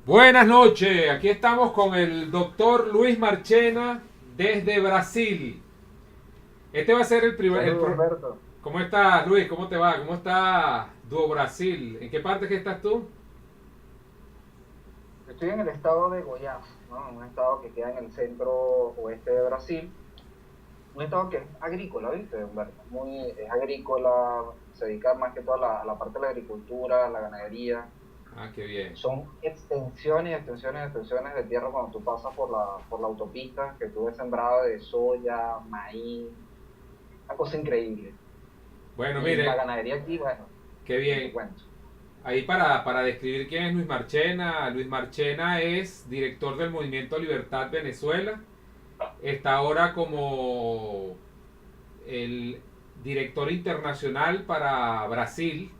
Buenas noches, aquí estamos con el doctor Luis Marchena desde Brasil. Este va a ser el primer... Saludos, Humberto. ¿Cómo estás, Luis? ¿Cómo te va? ¿Cómo está Duo Brasil? ¿En qué parte que estás tú? Estoy en el estado de Goiás, ¿no? Un estado que queda en el centro oeste de Brasil. Un estado que es agrícola, ¿viste, Humberto? Es agrícola, se dedica más que todo a la parte de la agricultura, la ganadería. Ah, qué bien. Son extensiones, extensiones, extensiones de tierra cuando tú pasas por la autopista, que tú ves sembrada de soya, maíz, una cosa increíble. Bueno, Y la mire, ganadería aquí, bueno, qué ni te bien. cuento. Ahí para describir quién es Luis Marchena. Luis Marchena es director del Movimiento Libertad Venezuela. Está ahora como el director internacional para Brasil.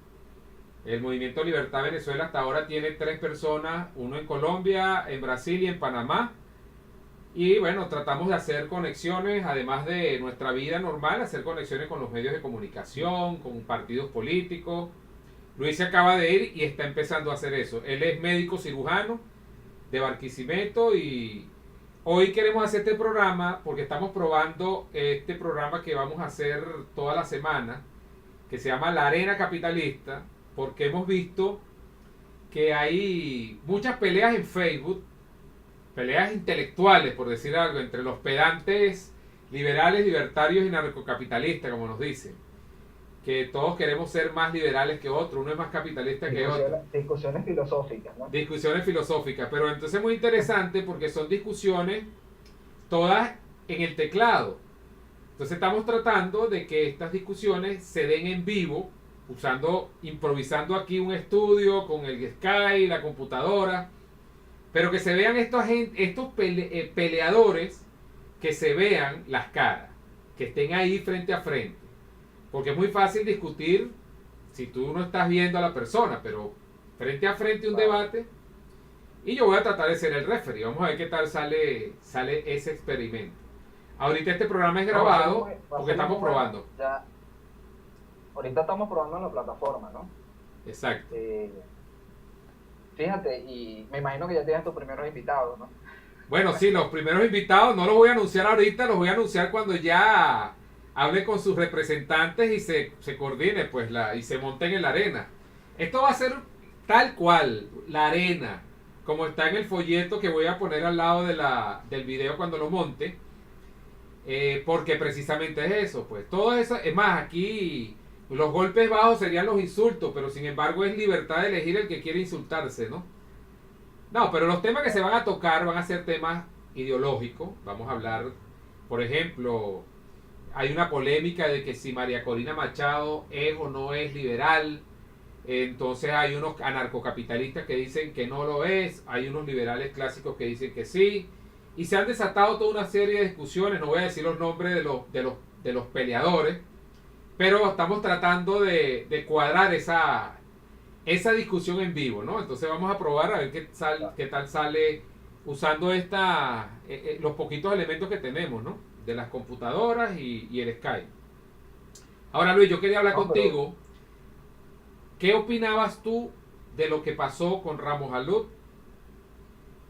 El Movimiento Libertad Venezuela hasta ahora tiene 3 personas, uno en Colombia, en Brasil y en Panamá. Y bueno, tratamos de hacer conexiones, además de nuestra vida normal, hacer conexiones con los medios de comunicación, con partidos políticos. Luis se acaba de ir y está empezando a hacer eso. Él es médico cirujano de Barquisimeto y hoy queremos hacer este programa porque estamos probando este programa que vamos a hacer toda la semana, que se llama La Arena Capitalista, porque hemos visto que hay muchas peleas en Facebook, peleas intelectuales, por decir algo, entre los pedantes liberales, libertarios y narcocapitalistas, como nos dicen. Que todos queremos ser más liberales que otro, uno es más capitalista que otro. Discusiones filosóficas, ¿no? Discusiones filosóficas, pero entonces es muy interesante porque son discusiones todas en el teclado. Entonces estamos tratando de que estas discusiones se den en vivo, improvisando aquí un estudio con el Sky, la computadora, pero que se vean estos peleadores, que se vean las caras, que estén ahí frente a frente. Porque es muy fácil discutir si tú no estás viendo a la persona, pero frente a frente un Claro. debate. Y yo voy a tratar de ser el referee. Vamos a ver qué tal sale ese experimento. Ahorita este programa es No, grabado va a porque ser muy estamos bueno. probando. Ya, ahorita estamos probando en la plataforma, ¿no? Exacto. Eh, Fíjate, y me imagino que ya tienes tus primeros invitados, ¿no? Bueno, sí, los primeros invitados no los voy a anunciar ahorita, los voy a anunciar cuando ya hable con sus representantes y se coordine, pues, y se monten en la arena. Esto va a ser tal cual, la arena, como está en el folleto que voy a poner al lado del video cuando lo monte, porque precisamente es eso, pues. Todo eso, es más, aquí los golpes bajos serían los insultos, pero sin embargo es libertad de elegir el que quiere insultarse, ¿no? No, pero los temas que se van a tocar van a ser temas ideológicos. Vamos a hablar, por ejemplo, hay una polémica de que si María Corina Machado es o no es liberal. Entonces hay unos anarcocapitalistas que dicen que no lo es, hay unos liberales clásicos que dicen que sí. Y se han desatado toda una serie de discusiones, no voy a decir los nombres de los peleadores, pero estamos tratando de cuadrar esa discusión en vivo, ¿no? Entonces vamos a probar a ver qué tal sale usando los poquitos elementos que tenemos, ¿no? De las computadoras y el Skype. Ahora, Luis, yo quería hablar No, pero contigo. ¿Qué opinabas tú de lo que pasó con Ramos Alud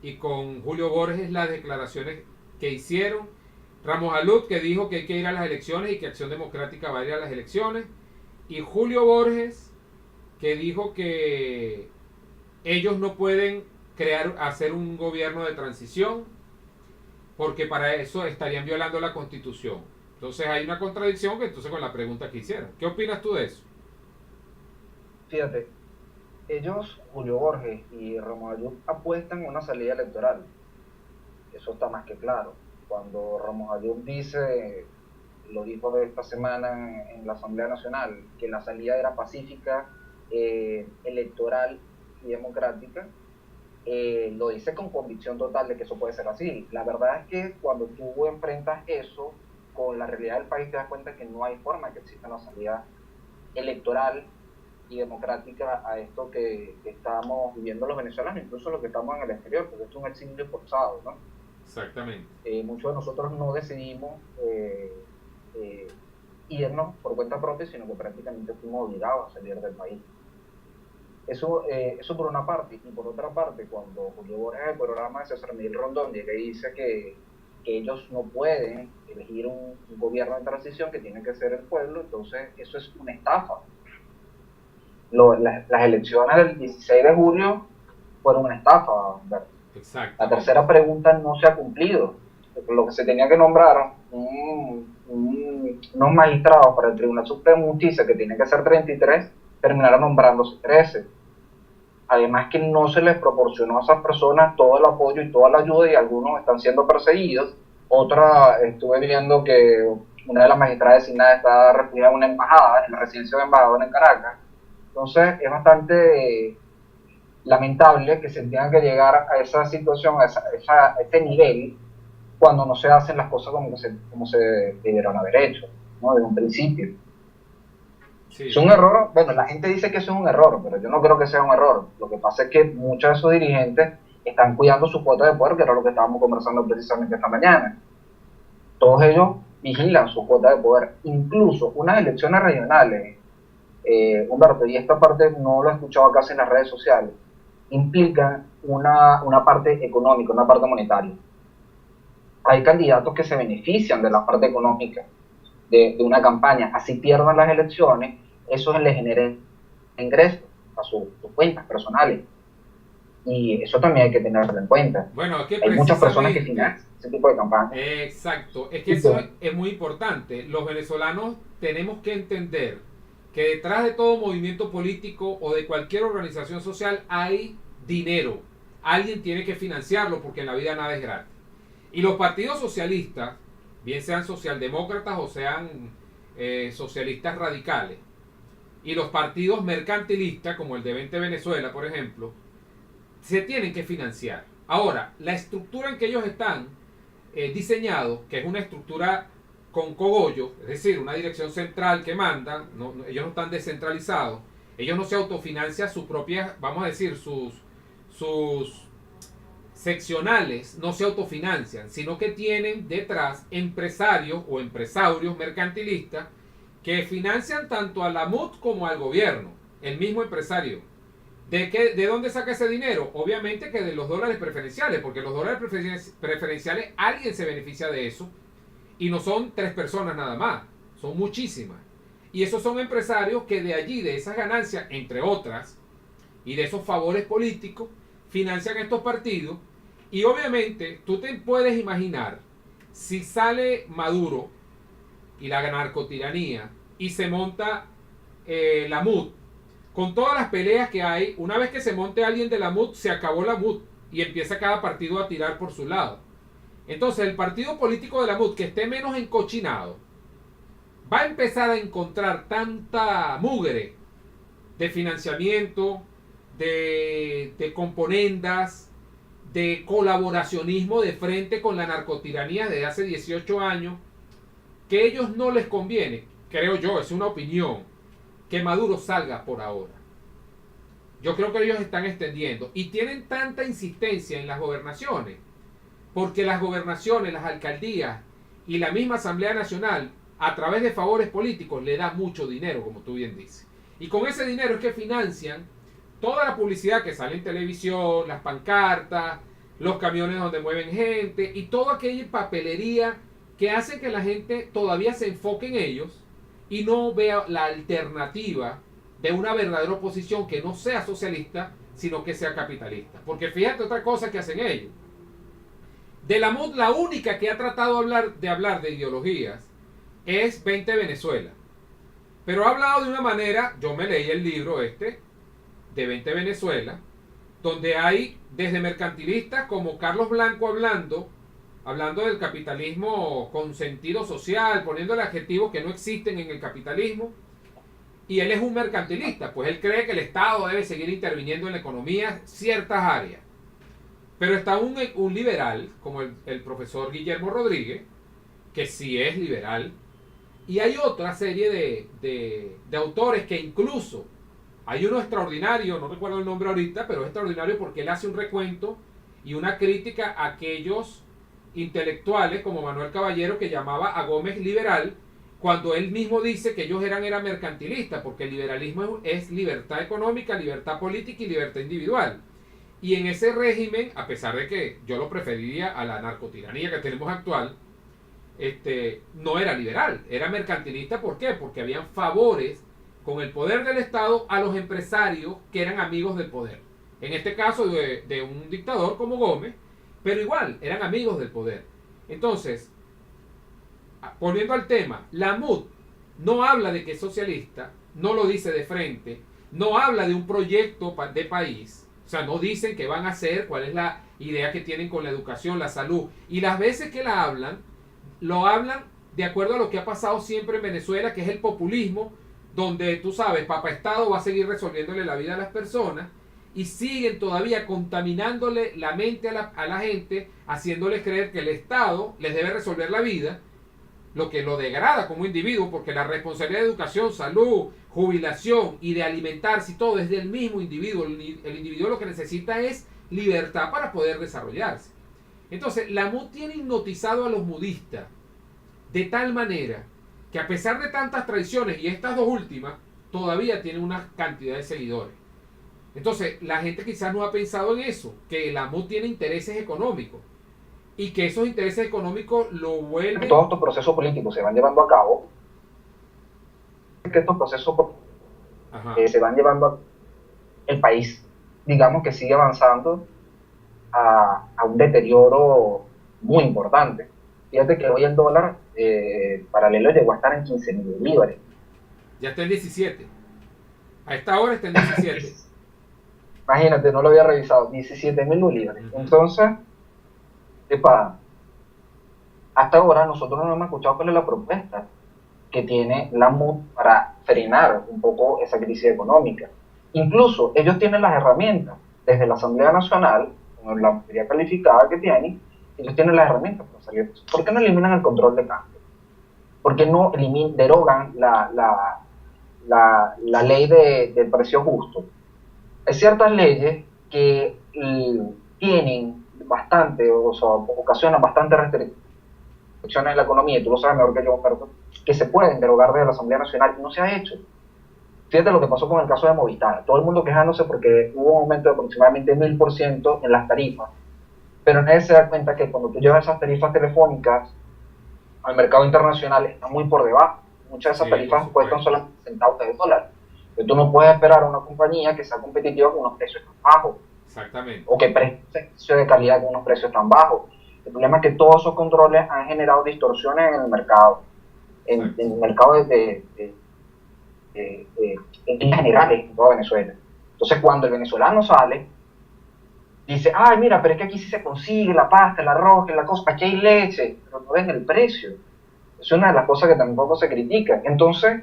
y con Julio Borges, las declaraciones que hicieron? Ramos Alud, que dijo que hay que ir a las elecciones y que Acción Democrática va a ir a las elecciones, y Julio Borges, que dijo que ellos no pueden hacer un gobierno de transición porque para eso estarían violando la constitución. Entonces hay una contradicción que entonces con la pregunta que hicieron. ¿Qué opinas tú de eso? fíjate, ellos, Julio Borges y Romuald Ayub, apuestan a una salida electoral. Eso está más que claro. Cuando Romuald Ayub lo dijo de esta semana en la Asamblea Nacional, que la salida era pacífica, electoral y democrática, lo dice con convicción total de que eso puede ser así. La verdad es que cuando tú enfrentas eso con la realidad del país, te das cuenta que no hay forma de que exista una salida electoral y democrática a esto que estamos viviendo los venezolanos, incluso los que estamos en el exterior, porque esto es un exilio forzado, ¿no? Exactamente. Muchos de nosotros no decidimos irnos por cuenta propia, sino que prácticamente fuimos obligados a salir del país. Eso por una parte, y por otra parte, cuando Julio Borges, el programa de César Miguel Rondón, llega y dice que ellos no pueden elegir un gobierno de transición, que tiene que ser el pueblo, entonces eso es una estafa. Las elecciones del 16 de julio fueron una estafa, Humberto. La tercera pregunta no se ha cumplido. Lo que se tenía que nombrar unos magistrados para el Tribunal Supremo de Justicia, que tienen que ser 33, terminaron nombrándose 13. Además que no se les proporcionó a esas personas todo el apoyo y toda la ayuda, y algunos están siendo perseguidos. Otra, estuve viendo que una de las magistradas designadas está refugiada en una embajada, en la residencia de embajador en Caracas. Entonces es bastante lamentable que se tenga que llegar a esa situación, a este nivel, cuando no se hacen las cosas como se debieron haber hecho, ¿no? Desde un principio. Sí. Es un error. Bueno, la gente dice que eso es un error, pero yo no creo que sea un error. Lo que pasa es que muchos de esos dirigentes están cuidando su cuota de poder, que era lo que estábamos conversando precisamente esta mañana. Todos ellos vigilan su cuota de poder. Incluso unas elecciones regionales, Humberto, y esta parte no lo he escuchado casi en las redes sociales, implican una parte económica, una parte monetaria. Hay candidatos que se benefician de la parte económica de una campaña, así pierdan las elecciones, eso les genera ingresos a sus cuentas personales. Y eso también hay que tenerlo en cuenta. Bueno, que hay muchas personas que financian ese tipo de campañas. Exacto, es que eso es muy importante. Los venezolanos tenemos que entender que detrás de todo movimiento político o de cualquier organización social hay dinero. Alguien tiene que financiarlo, porque en la vida nada es gratis. Y los partidos socialistas, bien sean socialdemócratas o sean socialistas radicales, y los partidos mercantilistas, como el de 20 Venezuela, por ejemplo, se tienen que financiar. Ahora, la estructura en que ellos están diseñados, que es una estructura con cogollo, es decir, una dirección central que manda, ellos no están descentralizados, ellos no se autofinancian sus propias, vamos a decir, sus seccionales no se autofinancian, sino que tienen detrás empresarios o empresarios mercantilistas que financian tanto a la MUD como al gobierno, el mismo empresario. ¿De dónde saca ese dinero? Obviamente que de los dólares preferenciales, porque los dólares preferenciales alguien se beneficia de eso, y no son 3 personas nada más, son muchísimas. Y esos son empresarios que de allí, de esas ganancias, entre otras, y de esos favores políticos, financian estos partidos. Y obviamente tú te puedes imaginar, si sale Maduro y la narcotiranía y se monta la MUD, con todas las peleas que hay, una vez que se monte alguien de la MUD, se acabó la MUD y empieza cada partido a tirar por su lado. Entonces el partido político de la MUD que esté menos encochinado va a empezar a encontrar tanta mugre de financiamiento, de componendas, de colaboracionismo de frente con la narcotiranía desde hace 18 años, que a ellos no les conviene, creo yo, es una opinión, que Maduro salga por ahora. Yo creo que ellos están extendiendo y tienen tanta insistencia en las gobernaciones, porque las gobernaciones, las alcaldías y la misma Asamblea Nacional, a través de favores políticos, le da mucho dinero, como tú bien dices. Y con ese dinero es que financian toda la publicidad que sale en televisión, las pancartas, los camiones donde mueven gente y toda aquella papelería que hace que la gente todavía se enfoque en ellos y no vea la alternativa de una verdadera oposición que no sea socialista, sino que sea capitalista. Porque fíjate otra cosa que hacen ellos. De la MUD, la única que ha tratado de hablar de ideologías es 20 Venezuela. Pero ha hablado de una manera, yo me leí el libro de 20 Venezuela, donde hay desde mercantilistas como Carlos Blanco hablando del capitalismo con sentido social, poniéndole adjetivos que no existen en el capitalismo, y él es un mercantilista, pues él cree que el Estado debe seguir interviniendo en la economía ciertas áreas. Pero está un liberal, como el profesor Guillermo Rodríguez, que sí es liberal, y hay otra serie de autores que incluso, hay uno extraordinario, no recuerdo el nombre ahorita, pero es extraordinario porque él hace un recuento y una crítica a aquellos intelectuales como Manuel Caballero, que llamaba a Gómez liberal, cuando él mismo dice que ellos eran mercantilistas, porque el liberalismo es libertad económica, libertad política y libertad individual. Y en ese régimen, a pesar de que yo lo preferiría a la narcotiranía que tenemos actual, no era liberal, era mercantilista. ¿Por qué? Porque habían favores con el poder del Estado a los empresarios que eran amigos del poder. En este caso de un dictador como Gómez, pero igual, eran amigos del poder. Entonces, volviendo al tema, la MUD no habla de que es socialista, no lo dice de frente, no habla de un proyecto de país, o sea, no dicen qué van a hacer, cuál es la idea que tienen con la educación, la salud, y las veces que la hablan, lo hablan de acuerdo a lo que ha pasado siempre en Venezuela, que es el populismo, donde tú sabes, Papa Estado va a seguir resolviéndole la vida a las personas, y siguen todavía contaminándole la mente a la gente, haciéndoles creer que el Estado les debe resolver la vida, lo que lo degrada como individuo, porque la responsabilidad de educación, salud, jubilación y de alimentarse y todo es del mismo individuo. El individuo lo que necesita es libertad para poder desarrollarse. Entonces, la MUD tiene hipnotizado a los mudistas de tal manera que, a pesar de tantas traiciones, y estas dos últimas, todavía tiene una cantidad de seguidores. Entonces, la gente quizás no ha pensado en eso, que la MUD tiene intereses económicos y que esos intereses económicos lo vuelven... Todos estos procesos políticos se van llevando a cabo, que estos procesos se van llevando a el país, digamos que sigue avanzando a un deterioro muy importante. Fíjate que hoy el dólar paralelo llegó a estar en 15.000 bolívares. Ya está en 17. A esta hora está en 17. Imagínate, no lo había revisado, 17.000 bolívares. Entonces, hasta ahora nosotros no hemos escuchado cuál es la propuesta que tiene la MUD para frenar un poco esa crisis económica. Incluso ellos tienen las herramientas, desde la Asamblea Nacional, con la mayoría calificada que tienen, ellos tienen las herramientas para salir. ¿Por qué no eliminan el control de cambio? ¿Por qué no derogan la ley del precio justo? Hay ciertas leyes que tienen bastante, o sea, ocasionan bastante restricciones en la economía, y tú lo sabes mejor que yo, Humberto, que se pueden derogar desde la Asamblea Nacional y no se ha hecho. Fíjate lo que pasó con el caso de Movistar, todo el mundo quejándose porque hubo un aumento de aproximadamente 1000% en las tarifas, pero nadie se da cuenta que cuando tú llevas esas tarifas telefónicas al mercado internacional están muy por debajo. Muchas de esas tarifas cuestan solamente centavos de dólar. Entonces tú no puedes esperar a una compañía que sea competitiva con unos precios tan bajos. Exactamente. O que preste servicio de calidad con unos precios tan bajos. El problema es que todos esos controles han generado distorsiones en el mercado. En el mercado en líneas generales en toda Venezuela. Entonces cuando el venezolano sale, dice, ay mira, pero es que aquí sí se consigue la pasta, el arroz, la cosa, aquí hay leche, pero no ven el precio. Es una de las cosas que tampoco se critica. Entonces,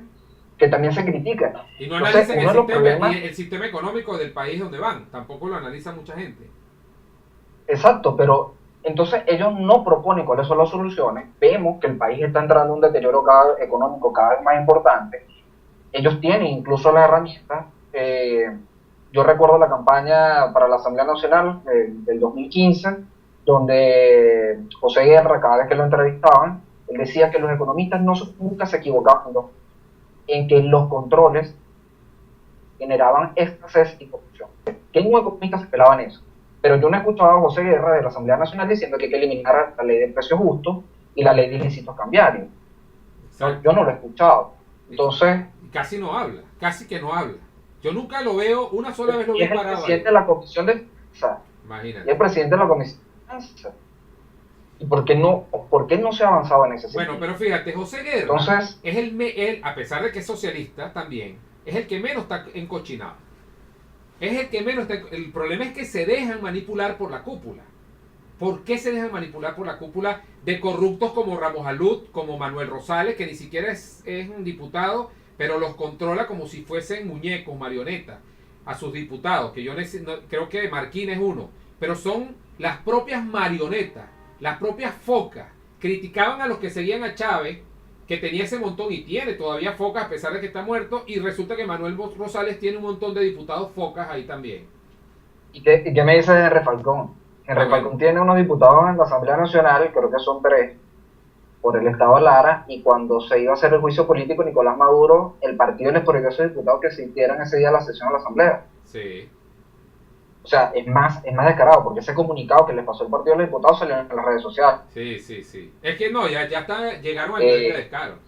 que también se critica. Y no analizan el sistema económico del país donde van, tampoco lo analiza mucha gente. Exacto, pero entonces ellos no proponen cuáles son las soluciones. Vemos que el país está entrando en un deterioro económico cada vez más importante. Ellos tienen incluso las herramientas. Yo recuerdo la campaña para la Asamblea Nacional del 2015, donde José Guerra, cada vez que lo entrevistaban, él decía que los economistas nunca se equivocaban en que los controles generaban escasez y corrupción. Que un economista se pelaba en eso. Pero yo no he escuchado a José Guerra de la Asamblea Nacional diciendo que hay que eliminar la ley de precios justos y la ley de ilícitos cambiarios. Yo no lo he escuchado. Entonces... Casi no habla, casi que no habla. Yo nunca lo veo, una sola vez lo vi parado. Es el presidente de la Comisión de Defensa. Imagínate. Y el presidente de la Comisión de Defensa. ¿Y por qué no se ha avanzado en ese sentido? Bueno, pero fíjate, José Guerra entonces, es él, a pesar de que es socialista también, es el que menos está encochinado. Es el que menos está... El problema es que se dejan manipular por la cúpula. ¿Por qué se dejan manipular por la cúpula de corruptos como Ramos Alud, como Manuel Rosales, que ni siquiera es un diputado, pero los controla como si fuesen muñecos, marionetas, a sus diputados, que yo creo que Marquín es uno, pero son las propias marionetas, las propias focas. Criticaban a los que seguían a Chávez, que tenía ese montón, y tiene todavía focas a pesar de que está muerto, y resulta que Manuel Rosales tiene un montón de diputados focas ahí también. ¿Y qué me dice de Henry Falcón? Henry Falcón tiene unos diputados en la Asamblea Nacional, creo que son 3, por el Estado Lara, y cuando se iba a hacer el juicio político Nicolás Maduro, el partido les prohibió a sus diputados que asistieran ese día a la sesión de la Asamblea. Sí, O sea, es más descarado, porque ese comunicado que les pasó el partido de los diputados salió en las redes sociales. sí, sí, sí. Es que no, ya llegaron al nivel de Eh, descaro.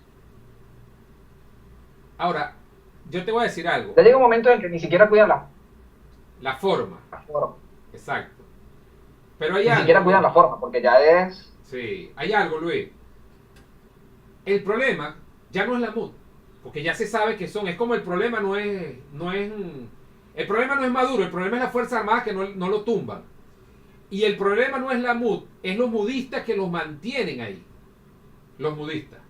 Ahora, yo te voy a decir algo. ya llega un momento en el que ni siquiera cuidan La forma, la forma, exacto. Pero hay ni algo, siquiera cuidan Luis. la forma, porque ya es... Sí, hay algo, Luis. El problema ya no es la MUD, porque ya se sabe que son. Es como el problema el problema no es Maduro, el problema es la Fuerza Armada que no lo tumban. Y el problema no es la MUD, es los mudistas que los mantienen ahí. Los mudistas.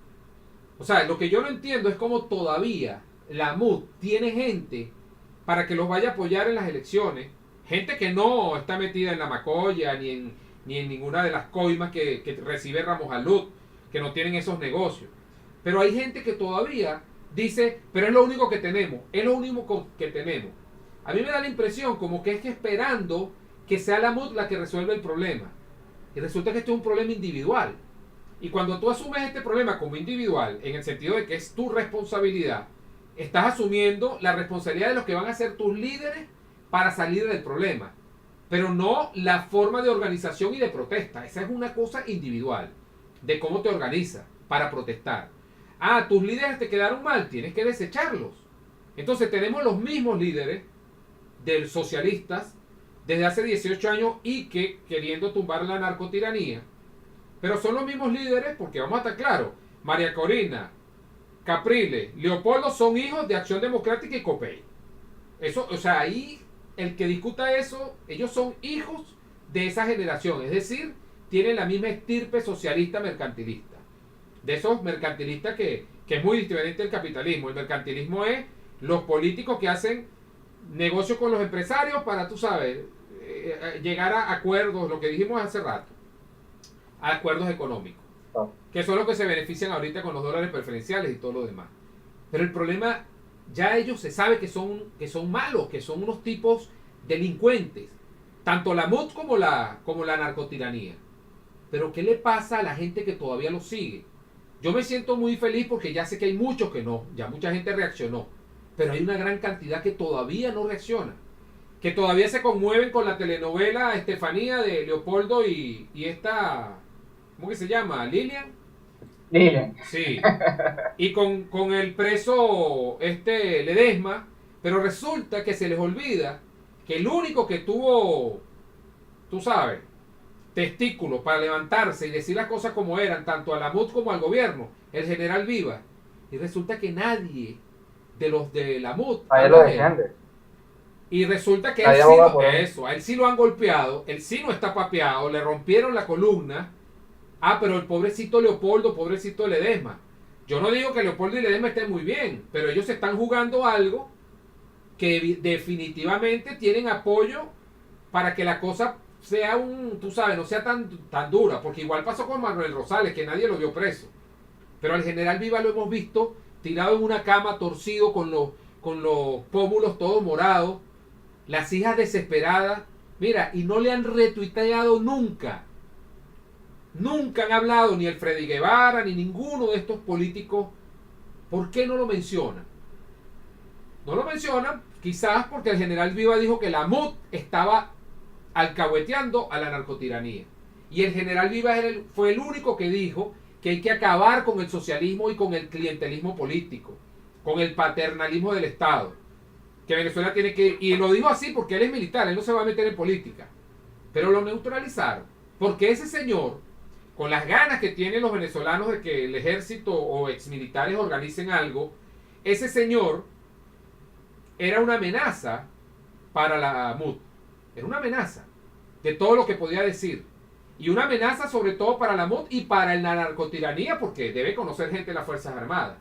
O sea, lo que yo no entiendo es cómo todavía la MUD tiene gente para que los vaya a apoyar en las elecciones. Gente que no está metida en la macolla ni en ninguna de las coimas que recibe Ramos Alud, que no tienen esos negocios. Pero hay gente que todavía dice, pero es lo único que tenemos, es lo único que tenemos. A mí me da la impresión como que es que esperando que sea la MUD la que resuelva el problema. Y resulta que esto es un problema individual. Y cuando tú asumes este problema como individual, en el sentido de que es tu responsabilidad, estás asumiendo la responsabilidad de los que van a ser tus líderes para salir del problema. Pero no la forma de organización y de protesta. Esa es una cosa individual, de cómo te organizas para protestar. Ah, tus líderes te quedaron mal, tienes que desecharlos. Entonces tenemos los mismos líderes de socialistas desde hace 18 años y que queriendo tumbar la narcotiranía. Pero son los mismos líderes porque vamos a estar claros. María Corina, Capriles, Leopoldo son hijos de Acción Democrática y COPEI. Eso, o sea, ahí el que discuta eso, ellos son hijos de esa generación. Es decir, tienen la misma estirpe socialista mercantilista. De esos mercantilistas que es muy diferente del capitalismo. El mercantilismo es los políticos que hacen negocio con los empresarios para, tú sabes, llegar a acuerdos, lo que dijimos hace rato, a acuerdos económicos, que son los que se benefician ahorita con los dólares preferenciales y todo lo demás. Pero el problema, ya ellos se sabe que son malos, que son unos tipos delincuentes, tanto la MUD como la narcotiranía. Pero ¿qué le pasa a la gente que todavía lo sigue? Yo me siento muy feliz porque ya sé que hay muchos que no, ya mucha gente reaccionó, pero hay una gran cantidad que todavía no reacciona, que todavía se conmueven con la telenovela Estefanía de Leopoldo y esta, ¿cómo que se llama? Lilian. Miren, Sí. Y con el preso Ledesma, pero resulta que se les olvida que el único que tuvo, tú sabes, testículos para levantarse y decir las cosas como eran, tanto a la MUD como al gobierno, el general Viva. Y resulta que nadie de los de la MUD nadie lo habla de él. defiende. Y resulta que él Nadie sí, aboga por él. eso, a él sí lo han golpeado, él sí no está papeado, le rompieron la columna. Ah, pero el pobrecito Leopoldo, pobrecito Ledesma. Yo no digo que Leopoldo y Ledesma estén muy bien, pero ellos están jugando algo que definitivamente tienen apoyo para que la cosa sea tú sabes, no sea tan dura, porque igual pasó con Manuel Rosales, que nadie lo vio preso. Pero al general Viva lo hemos visto tirado en una cama, torcido, con los pómulos todos morados, las hijas desesperadas. Mira, y no le han retuiteado nunca. Nunca han hablado ni el Freddy Guevara ni ninguno de estos políticos. ¿Por qué no lo mencionan? No lo mencionan quizás porque el general Viva dijo que la MUD estaba alcahueteando a la narcotiranía. Y el general Viva fue el único que dijo que hay que acabar con el socialismo y con el clientelismo político, con el paternalismo del Estado. Que Venezuela tiene que... Y lo dijo así porque él es militar, él no se va a meter en política. Pero lo neutralizaron. Porque ese señor, con las ganas que tienen los venezolanos de que el ejército o exmilitares organicen algo, ese señor era una amenaza para la MUD. Era una amenaza de todo lo que podía decir. Y una amenaza sobre todo para la MUD y para la narcotiranía, porque debe conocer gente de las Fuerzas Armadas.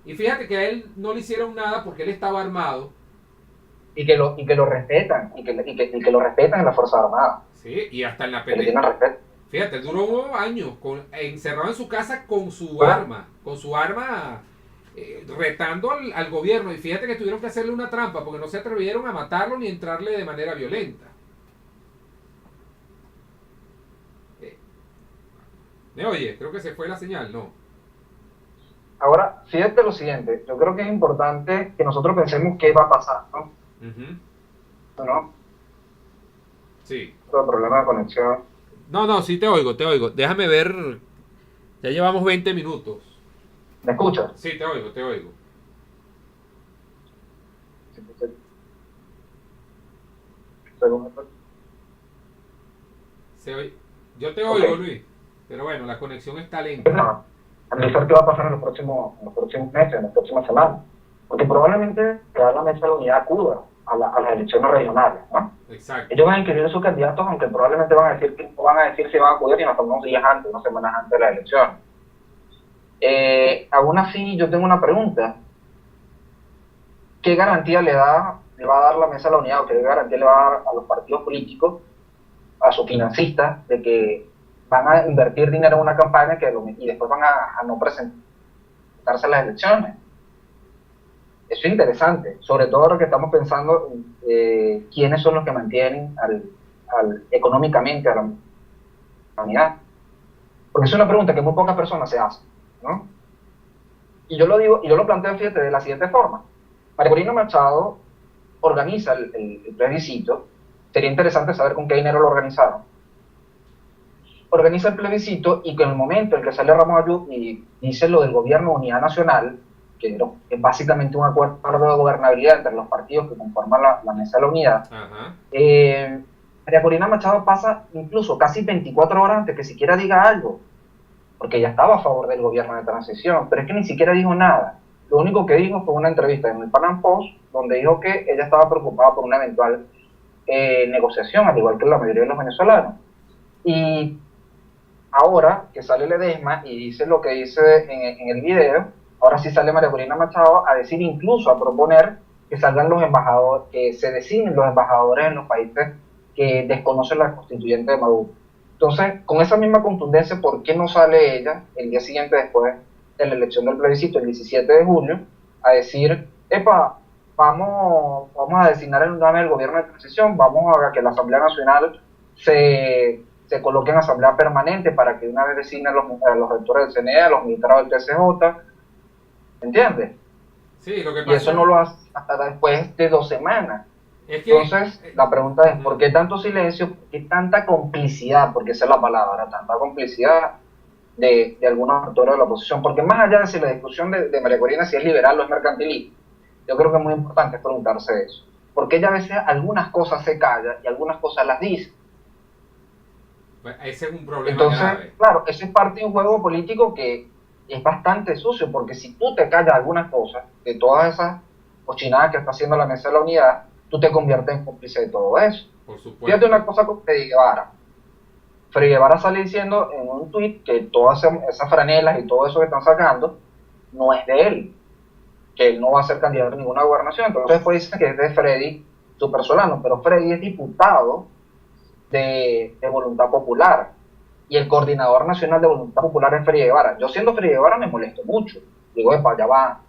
Y fíjate que a él no le hicieron nada porque él estaba armado. Y que lo respetan, y que lo respetan en las Fuerzas Armadas. Sí, y hasta en la Que le pelea. tienen respeto. Fíjate, duró años encerrado en su casa con su Bueno, arma, retando al gobierno. Y fíjate que tuvieron que hacerle una trampa porque no se atrevieron a matarlo ni a entrarle de manera violenta. ¿Me oye? Creo que se fue la señal, ¿no? Ahora, fíjate lo siguiente, yo creo que es importante que nosotros pensemos qué va a pasar, ¿no? Ujú. ¿No? Sí. Todo problema de conexión. No, no, sí te oigo, te oigo. Déjame ver. Ya llevamos 20 minutos. ¿Me escuchas? Sí, te oigo, te oigo. Sí, sí, sí. Segundo. Se oye. Yo te Ok. oigo, Luis. Pero bueno, la conexión está lenta. No, analizar qué va a pasar en los próximos meses, en las próximas semanas. Porque probablemente ya la mesa de la unidad acuda a las elecciones regionales, ¿no? Exacto. Ellos van a inscribir sus candidatos, aunque probablemente van a decir que no van a decir si van a acudir, sino hasta unos días antes, unas semanas antes de la elección. Aún así, yo tengo una pregunta. ¿Qué garantía le va a dar la mesa de la unidad o qué garantía le va a dar a los partidos políticos, a sus financistas, de que van a invertir dinero en una campaña y después van a no presentarse a las elecciones? Eso es interesante, sobre todo ahora que estamos pensando en quiénes son los que mantienen económicamente a la unidad. Porque es una pregunta que muy pocas personas se hacen, ¿no? Y yo lo digo, y yo lo planteo, fíjate, de la siguiente forma. María Corina Machado organiza el plebiscito. Sería interesante saber con qué dinero lo organizaron. Organiza el plebiscito y que en el momento en que sale Ramos Ayub y dice lo del gobierno de unidad nacional, que es básicamente un acuerdo de gobernabilidad entre los partidos que conforman la mesa de la unidad, Ajá. María Corina Machado pasa incluso casi 24 horas antes que siquiera diga algo, porque ella estaba a favor del gobierno de transición, pero es que ni siquiera dijo nada. Lo único que dijo fue una entrevista en el Pan Am Post, donde dijo que ella estaba preocupada por una eventual negociación, al igual que la mayoría de los venezolanos. Y ahora que sale Ledesma y dice lo que dice en el video, ahora sí sale María Corina Machado a decir, incluso a proponer que salgan los embajadores, que se designen los embajadores en los países que desconocen la constituyente de Maduro. Entonces, con esa misma contundencia, ¿por qué no sale ella el día siguiente después de la elección del plebiscito, el 17 de julio, a decir, epa, vamos a designar el gobierno de transición, vamos a que la Asamblea Nacional se coloque en asamblea permanente para que una vez designen a los rectores del CNE, a los militares del TCJ, ¿entiendes? Sí, lo que Y eso no pasa lo hace hasta después de 2 semanas. es que. Entonces, la pregunta es, ¿por qué tanto silencio? ¿Por qué tanta complicidad? Porque esa es la palabra, tanta complicidad de algunos actores de la oposición. Porque más allá de si la discusión de María Corina si es liberal o es mercantilista, yo creo que es muy importante preguntarse eso. Porque ella a veces algunas cosas se calla y algunas cosas las dice. Pues, ese es un problema Entonces, grave. claro, eso es parte de un juego político que es bastante sucio, porque si tú te callas algunas cosas de todas esas cochinadas que está haciendo la mesa de la unidad, tú te conviertes en cómplice de todo eso. Por Fíjate supuesto. una cosa con Freddy Guevara. Freddy Guevara sale diciendo en un tuit que todas esas franelas y todo eso que están sacando no es de él, que él no va a ser candidato a ninguna gobernación. Entonces después dicen que es de Freddy Supersolano, pero Freddy es diputado de Voluntad Popular y el coordinador nacional de Voluntad Popular es Freddy Guevara. Yo siendo Freddy Guevara me molesto mucho. Digo, epa, ya va.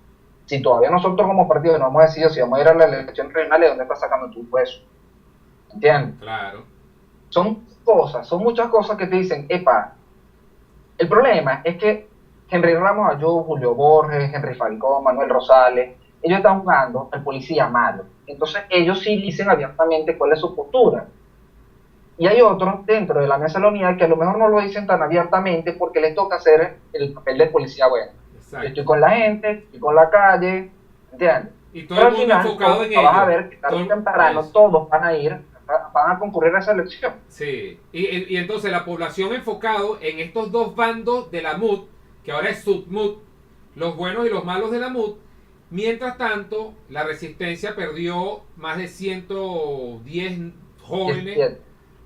Si todavía nosotros como partido no hemos decidido si vamos a ir a la elección regional, ¿de dónde estás sacando tú eso? ¿Entiendes? Claro. Son muchas cosas que te dicen, epa, el problema es que Henry Ramos Ayú, Julio Borges, Henry Falcón, Manuel Rosales, ellos están jugando al policía malo. Entonces ellos sí dicen abiertamente cuál es su postura. Y hay otros dentro de la mesa de la unidad que a lo mejor no lo dicen tan abiertamente porque les toca hacer el papel del policía bueno. Yo estoy con la gente, estoy con la calle, ¿entiendes? Y todo Pero el al mundo final enfocado en vas a ello. ver que tarde o temprano todos van a concurrir a esa elección. Sí, y entonces la población enfocado en estos dos bandos de la MUD, que ahora es SUDMUD, los buenos y los malos de la MUD. Mientras tanto, la resistencia perdió más de 110 jóvenes,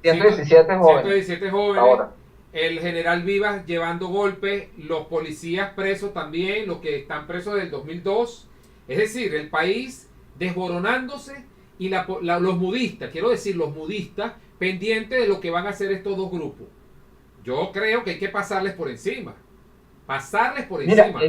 117 jóvenes. 117 jóvenes. Ahora. El general Vivas llevando golpes, los policías presos también, los que están presos del 2002. Es decir, el país desboronándose y los mudistas, quiero decir, los mudistas pendientes de lo que van a hacer estos dos grupos. Yo creo que hay que pasarles por encima. Pasarles por encima.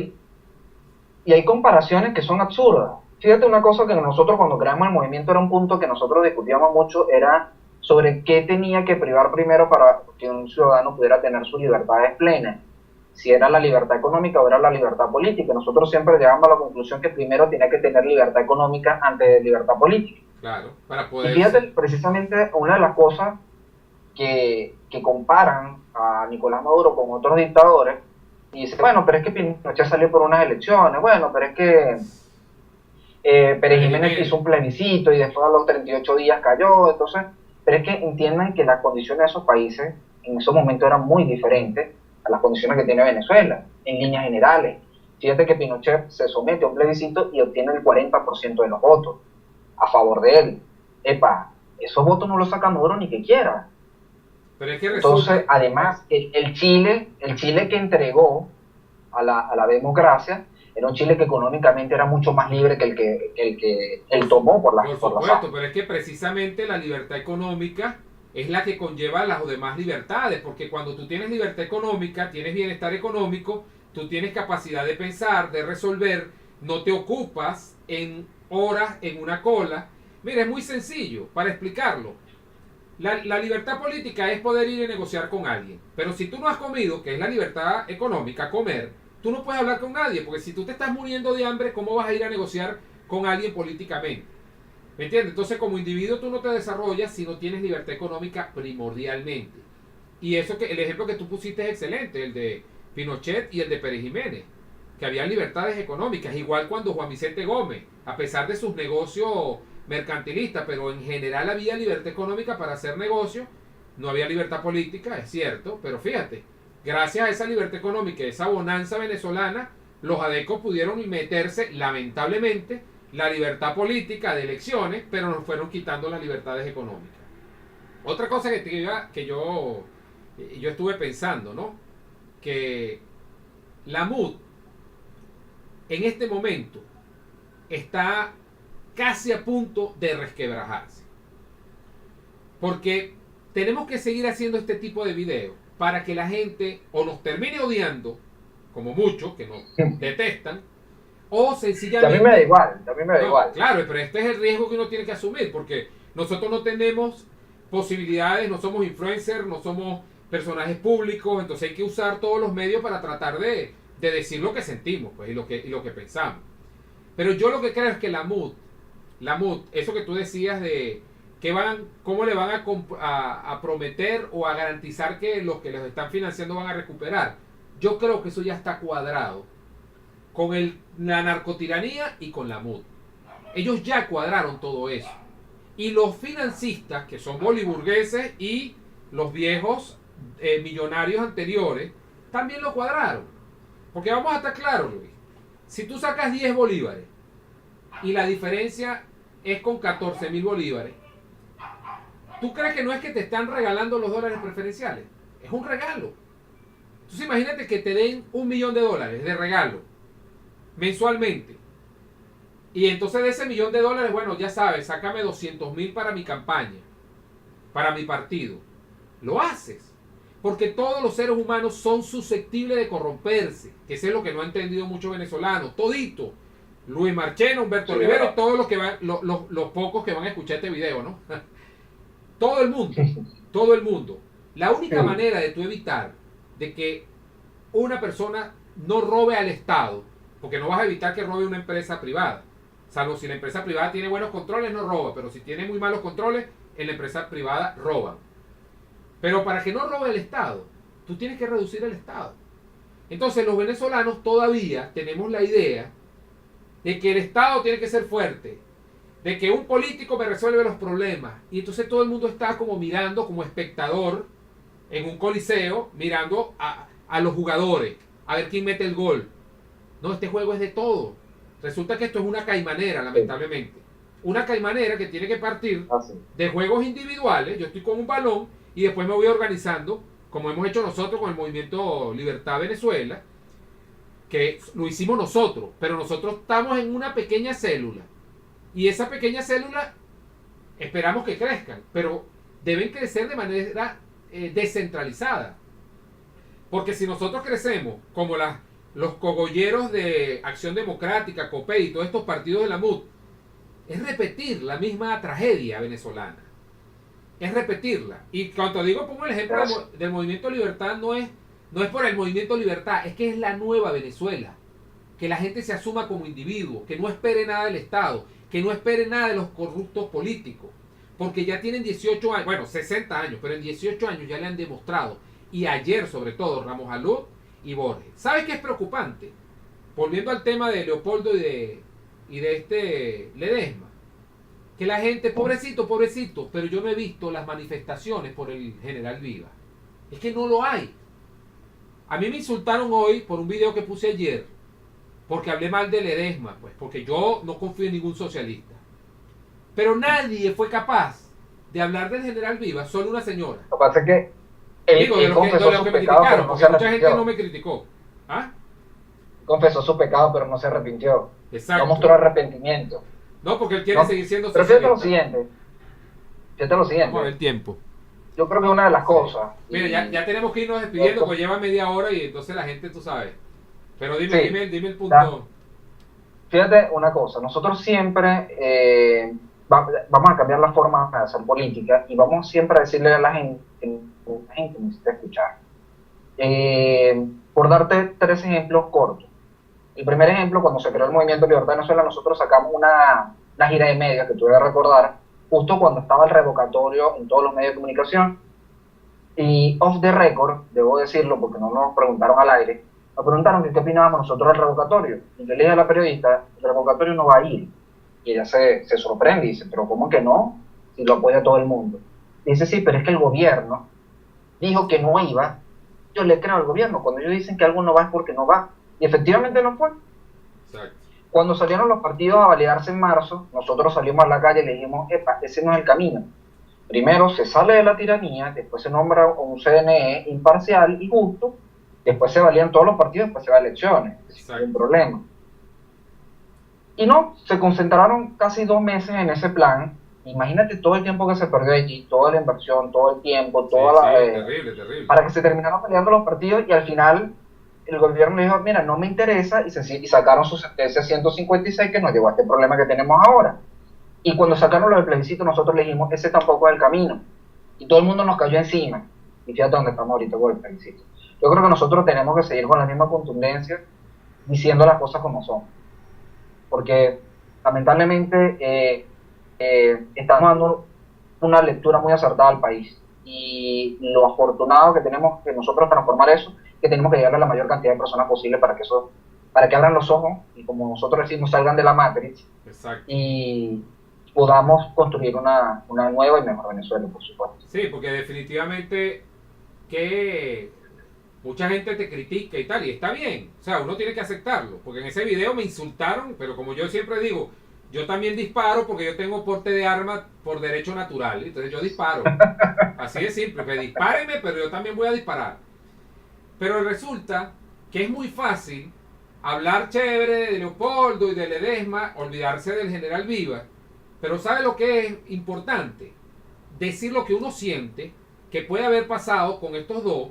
Y hay comparaciones que son absurdas. Fíjate una cosa que nosotros cuando creamos el movimiento era un punto que nosotros discutíamos mucho, era sobre qué tenía que privar primero para que un ciudadano pudiera tener sus libertades plenas, si era la libertad económica o era la libertad política. Nosotros siempre llegamos a la conclusión que primero tenía que tener libertad económica antes de libertad política. Claro, para Y poder, fíjate, sí. precisamente una de las cosas que comparan a Nicolás Maduro con otros dictadores, y dice, bueno, pero es que Pinochet salió por unas elecciones, bueno, pero es que Pérez Jiménez hizo un plebiscito y después a los 38 días cayó, entonces, pero es que entiendan que las condiciones de esos países en esos momentos eran muy diferentes a las condiciones que tiene Venezuela, en líneas generales. Fíjate que Pinochet se somete a un plebiscito y obtiene el 40% de los votos a favor de él. Epa, esos votos no los saca Maduro ni que quiera. Pero es que Entonces, resulta, además, el Chile que entregó a la democracia era un Chile que económicamente era mucho más libre que el que él tomó por por la supuesto, FARC. pero es que precisamente la libertad económica es la que conlleva las demás libertades, porque cuando tú tienes libertad económica, tienes bienestar económico, tú tienes capacidad de pensar, de resolver, no te ocupas en horas en una cola. Mira, es muy sencillo para explicarlo. La libertad política es poder ir a negociar con alguien. Pero si tú no has comido, que es la libertad económica, comer, tú no puedes hablar con nadie. Porque si tú te estás muriendo de hambre, ¿cómo vas a ir a negociar con alguien políticamente? ¿Me entiendes? Entonces, como individuo, tú no te desarrollas si no tienes libertad económica primordialmente. Y eso que el ejemplo que tú pusiste es excelente, el de Pinochet y el de Pérez Jiménez, que había libertades económicas, igual cuando Juan Vicente Gómez, a pesar de sus negocios mercantilistas, pero en general había libertad económica para hacer negocios, no había libertad política, es cierto, pero fíjate, gracias a esa libertad económica, esa bonanza venezolana, los adecos pudieron meterse, lamentablemente, la libertad política de elecciones, pero nos fueron quitando las libertades económicas. Otra cosa que yo estuve pensando, ¿no? Que la MUD en este momento está casi a punto de resquebrajarse. Porque tenemos que seguir haciendo este tipo de videos para que la gente o nos termine odiando, como muchos que nos detestan, o Y a mí me da sencillamente... igual, a mí me da No, igual. claro, pero este es el riesgo que uno tiene que asumir, porque nosotros no tenemos posibilidades, no somos influencers, no somos personajes públicos, entonces hay que usar todos los medios para tratar de decir lo que sentimos pues, y lo que pensamos. Pero yo lo que creo es que la MUD, eso que tú decías de cómo le van a prometer o a garantizar que los que los están financiando van a recuperar, yo creo que eso ya está cuadrado con la narcotiranía y con la MUD. Ellos ya cuadraron todo eso. Y los financistas, que son boliburgueses y los viejos millonarios anteriores, también lo cuadraron. Porque vamos a estar claros, Luis. Si tú sacas 10 bolívares y la diferencia es con 14.000 bolívares, ¿tú crees que no es que te están regalando los dólares preferenciales? Es un regalo. Entonces imagínate que te den $1.000.000 de regalo mensualmente. Y entonces de ese $1.000.000, bueno, ya sabes, sácame 200.000 para mi campaña, para mi partido. Lo haces. Porque todos los seres humanos son susceptibles de corromperse. Que eso es lo que no ha entendido muchos venezolanos. Todito. Luis Marchena, Humberto Sí, Rivero ¿verdad? y todos los pocos que van a escuchar este video, ¿no? Todo el mundo. Todo el mundo. La única manera de tú evitar de que una persona no robe al Estado, porque no vas a evitar que robe una empresa privada, salvo si la empresa privada tiene buenos controles, no roba, pero si tiene muy malos controles, en la empresa privada roban. Pero para que no robe el Estado, tú tienes que reducir el Estado. Entonces los venezolanos todavía tenemos la idea de que el Estado tiene que ser fuerte, de que un político me resuelve los problemas, y entonces todo el mundo está como mirando, como espectador, en un coliseo, mirando a los jugadores, a ver quién mete el gol. No, este juego es de todo. Resulta que esto es una caimanera, lamentablemente. Una caimanera que tiene que partir Así. de juegos individuales. Yo estoy con un balón y después me voy organizando, como hemos hecho nosotros con el movimiento Libertad Venezuela, que lo hicimos nosotros, pero nosotros estamos en una pequeña célula. Y esa pequeña célula esperamos que crezcan, pero deben crecer de manera descentralizada. Porque si nosotros crecemos como los cogolleros de Acción Democrática, COPEI y todos estos partidos de la MUD, es repetir la misma tragedia venezolana. es repetirla. Y cuando digo, pongo el ejemplo del Movimiento Libertad, no es por el Movimiento Libertad, es que es la nueva Venezuela. Que la gente se asuma como individuo, que no espere nada del Estado, que no espere nada de los corruptos políticos, porque ya tienen 18 años, bueno, 60 años, pero en 18 años ya le han demostrado, y ayer sobre todo, Ramos Alud y Borges. ¿Sabes qué es preocupante? Volviendo al tema de Leopoldo y de este Ledesma, que la gente, pobrecito, pero yo no he visto las manifestaciones por el general Viva. Es que no lo hay. A mí me insultaron hoy por un video que puse ayer, porque hablé mal de Ledesma, pues, porque yo no confío en ningún socialista. Pero nadie fue capaz de hablar del general Viva, solo una señora. Lo que pasa es que de los que me criticaron, porque mucha gente no me criticó. ¿Ah? Confesó su pecado, pero no se arrepintió. Exacto. No mostró arrepentimiento. No, porque él quiere seguir siendo socialista. Pero fíjate lo siguiente. Vamos a ver el tiempo. Yo creo que una de las cosas... Mira, ya tenemos que irnos despidiendo, porque lleva media hora y entonces la gente, tú sabes. Pero dime el punto. Fíjate una cosa, nosotros siempre vamos a cambiar la forma de hacer política y vamos siempre a decirle a la gente que necesita escuchar. Por darte 3 ejemplos cortos. El primer ejemplo, cuando se creó el Movimiento Libertad de Venezuela, nosotros sacamos una gira de medios que tú debes recordar, justo cuando estaba el revocatorio en todos los medios de comunicación. Y off the record, debo decirlo porque no nos preguntaron al aire, nos preguntaron qué opinábamos nosotros del revocatorio. Y yo le dije a la periodista, el revocatorio no va a ir. Y ella se sorprende y dice, pero ¿cómo que no? Si lo apoya todo el mundo. Y dice, sí, pero es que el gobierno dijo que no iba. Yo le creo al gobierno. Cuando ellos dicen que algo no va es porque no va. Y efectivamente no fue. Exacto. Cuando salieron los partidos a validarse en marzo, nosotros salimos a la calle y le dijimos, epa, ese no es el camino. Primero se sale de la tiranía, después se nombra un CNE imparcial y justo, después se valían todos los partidos, después se va a elecciones. Exacto. Sin problema. Y no, se concentraron casi 2 meses en ese plan. Imagínate todo el tiempo que se perdió allí, toda la inversión, todo el tiempo, terrible. Para que se terminaran peleando los partidos y al final el gobierno le dijo, mira, no me interesa, y sacaron su sentencia 156 que nos llevó a este problema que tenemos ahora. Y cuando sacaron lo del plebiscito, nosotros le dijimos, ese tampoco es el camino. Y todo el mundo nos cayó encima. Y fíjate dónde estamos ahorita con el plebiscito. Yo creo que nosotros tenemos que seguir con la misma contundencia, diciendo las cosas como son. Porque lamentablemente estamos dando una lectura muy acertada al país. Y lo afortunado que tenemos que nosotros transformar eso, que tenemos que llegar a la mayor cantidad de personas posible para que abran los ojos y, como nosotros decimos, salgan de la Matrix. Exacto. Y podamos construir una nueva y mejor Venezuela, por supuesto. Sí, porque definitivamente que mucha gente te critica y tal, y está bien, o sea, uno tiene que aceptarlo, porque en ese video me insultaron, pero como yo siempre digo, yo también disparo porque yo tengo porte de arma por derecho natural, entonces yo disparo, así de simple, que dispárenme, pero yo también voy a disparar. Pero resulta que es muy fácil hablar chévere de Leopoldo y de Ledesma, olvidarse del general Viva, pero ¿sabe lo que es importante? Decir lo que uno siente que puede haber pasado con estos dos,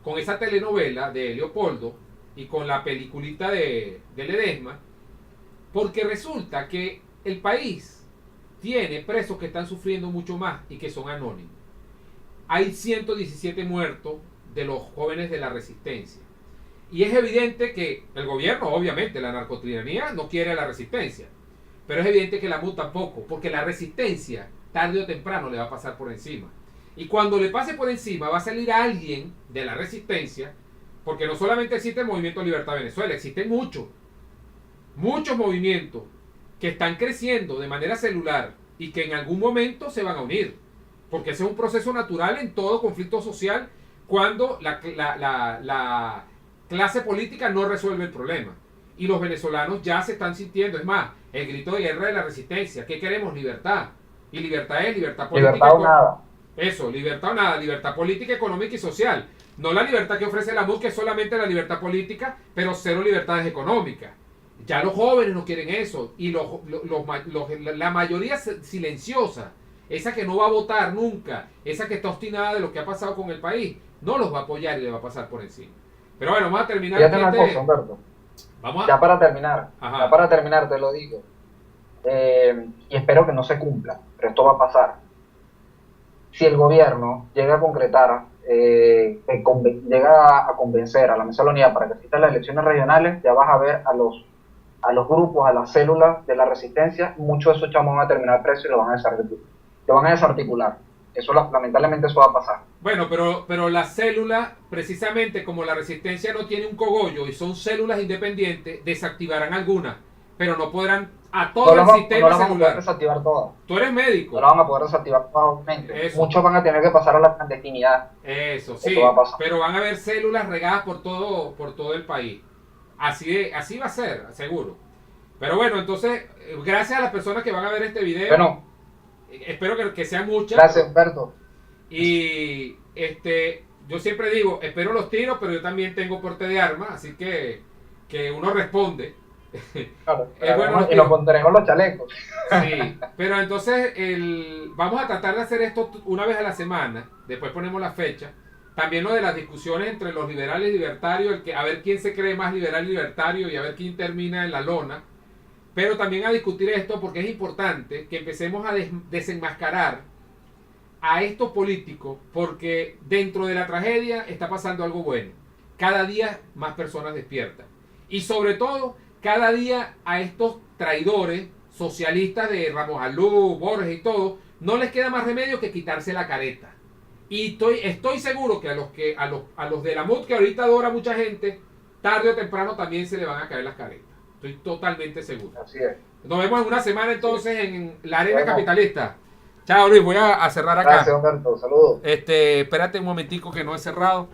con esa telenovela de Leopoldo y con la peliculita de Ledesma, porque resulta que el país tiene presos que están sufriendo mucho más y que son anónimos. Hay 117 muertos de los jóvenes de la resistencia. Y es evidente que el gobierno, obviamente, la narcotiranía no quiere a la resistencia, pero es evidente que la MUD tampoco, porque la resistencia tarde o temprano le va a pasar por encima. Y cuando le pase por encima va a salir alguien de la resistencia, porque no solamente existe el Movimiento Libertad Venezuela, existen muchos movimientos que están creciendo de manera celular y que en algún momento se van a unir, porque ese es un proceso natural en todo conflicto social cuando la clase política no resuelve el problema. Y los venezolanos ya se están sintiendo, es más, el grito de guerra de la resistencia. ¿Qué queremos? Libertad. Y libertad es libertad política. Libertad o nada. Eso, libertad o nada, libertad política, económica y social. No la libertad que ofrece la MUD, que es solamente la libertad política, pero cero libertades económicas. Ya los jóvenes no quieren eso. Y la mayoría silenciosa, esa que no va a votar nunca, esa que está obstinada de lo que ha pasado con el país, no los va a apoyar y le va a pasar por encima. Pero bueno, vamos a terminar. Fíjate una cosa, Humberto. Ya para terminar, te lo digo. Y espero que no se cumpla, pero esto va a pasar. si el gobierno llega a concretar, llega a convencer a la Mesa de la Unidad para que asistan las elecciones regionales, ya vas a ver a los grupos, a las células de la resistencia, muchos de esos chamos van a terminar presos y lo van a desarticular. Eso lamentablemente eso va a pasar. Bueno, pero las células, precisamente como la resistencia no tiene un cogollo y son células independientes, desactivarán algunas, pero no podrán a todo el sistema no la van a poder celular. desactivar todas. Tú eres médico. No la van a poder desactivar totalmente. Muchos van a tener que pasar a la clandestinidad. Eso, sí, va a pasar. pero van a haber células regadas por todo el país. Así va a ser, seguro. Pero bueno, entonces, gracias a las personas que van a ver este video. Bueno, espero que sean muchas. Gracias, Humberto. Y yo siempre digo, espero los tiros, pero yo también tengo porte de arma, así que uno responde. Claro, bueno, y nos pondremos los chalecos. Sí, pero entonces vamos a tratar de hacer esto una vez a la semana, después ponemos la fecha. También lo de las discusiones entre los liberales y libertarios, a ver quién se cree más liberal y libertario y a ver quién termina en la lona. Pero también a discutir esto porque es importante que empecemos a desenmascarar a estos políticos, porque dentro de la tragedia está pasando algo bueno. Cada día más personas despiertan. Y sobre todo, cada día a estos traidores socialistas de Ramos Alú, Borges y todo, no les queda más remedio que quitarse la careta. Y estoy seguro que a los de la MUD, que ahorita adora mucha gente, tarde o temprano también se le van a caer las caretas. Estoy totalmente seguro. Así es. Nos vemos en una semana entonces en la Arena Capitalista. Chao, Luis, voy a cerrar acá. Gracias, Humberto. Saludos. Espérate un momentico que no he cerrado.